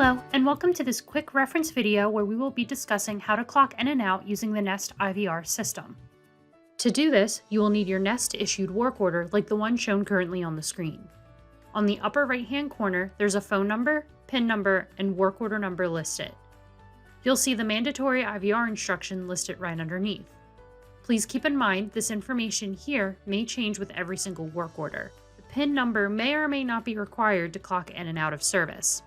Hello, and welcome to this quick reference video where we will be discussing how to clock in and out using the NEST IVR system. To do this, you will need your NEST issued work order like the one shown currently on the screen. On the upper right-hand corner, there's a phone number, PIN number, and work order number listed. You'll see the mandatory IVR instruction listed right underneath. Please keep in mind this information here may change with every single work order. The PIN number may or may not be required to clock in and out of service.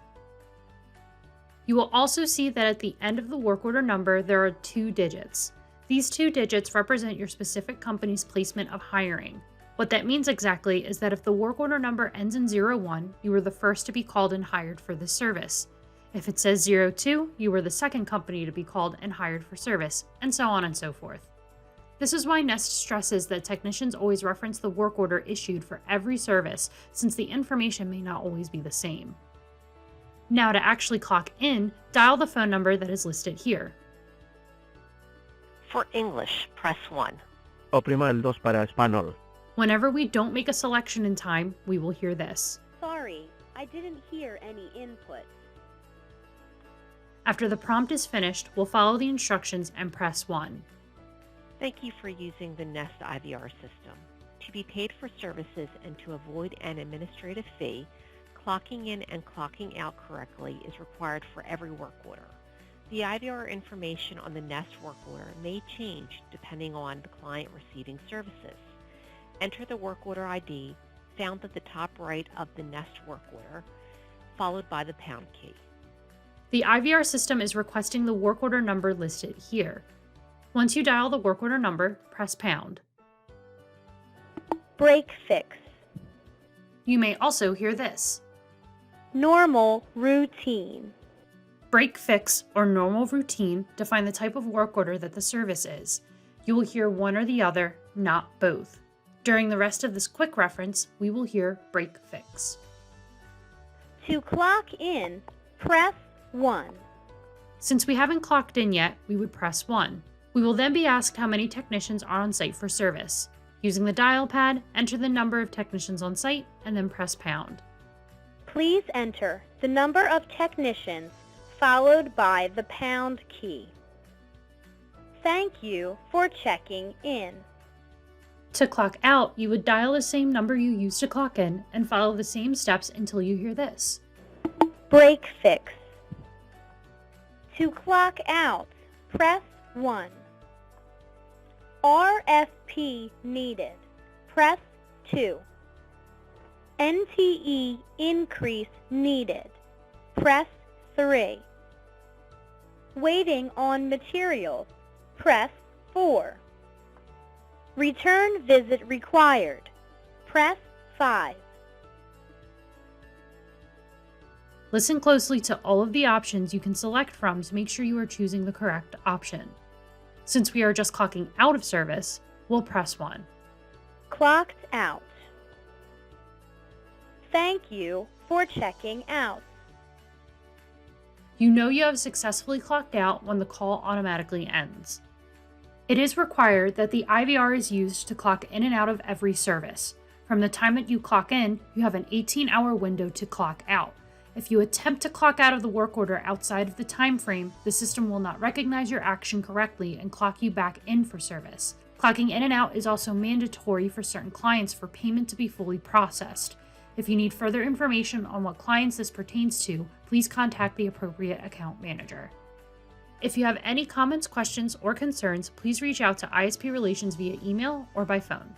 You will also see that at the end of the work order number, there are 2 digits. These 2 digits represent your specific company's placement of hiring. What that means exactly is that if the work order number ends in 01, you were the first to be called and hired for this service. If it says 02, you were the second company to be called and hired for service, and so on and so forth. This is why NEST stresses that technicians always reference the work order issued for every service, since the information may not always be the same. Now to actually clock in, dial the phone number that is listed here. For English, press 1. Oprima el 2 para español. Whenever we don't make a selection in time, we will hear this. Sorry, I didn't hear any input. After the prompt is finished, we'll follow the instructions and press 1. Thank you for using the NEST IVR system. To be paid for services and to avoid an administrative fee, clocking in and clocking out correctly is required for every work order. The IVR information on the NEST work order may change depending on the client receiving services. Enter the work order ID found at the top right of the NEST work order, followed by the pound key. The IVR system is requesting the work order number listed here. Once you dial the work order number, press pound. Break fix. You may also hear this. Normal routine. Break fix or normal routine define the type of work order that the service is. You will hear one or the other, not both. During the rest of this quick reference, we will hear break fix. To clock in, press 1. Since we haven't clocked in yet, we would press 1. We will then be asked how many technicians are on site for service. Using the dial pad, enter the number of technicians on site and then press pound. Please enter the number of technicians followed by the pound key. Thank you for checking in. To clock out, you would dial the same number you used to clock in and follow the same steps until you hear this. Break fix. To clock out, press 1. RFP needed. Press 2. NTE increase needed. Press 3. Waiting on materials. Press 4. Return visit required. Press 5. Listen closely to all of the options you can select from to make sure you are choosing the correct option. Since we are just clocking out of service, we'll press 1. Clocked out. Thank you for checking out. You know you have successfully clocked out when the call automatically ends. It is required that the IVR is used to clock in and out of every service. From the time that you clock in, you have an 18-hour window to clock out. If you attempt to clock out of the work order outside of the time frame, the system will not recognize your action correctly and clock you back in for service. Clocking in and out is also mandatory for certain clients for payment to be fully processed. If you need further information on what clients this pertains to, please contact the appropriate account manager. If you have any comments, questions, or concerns, please reach out to ISP Relations via email or by phone.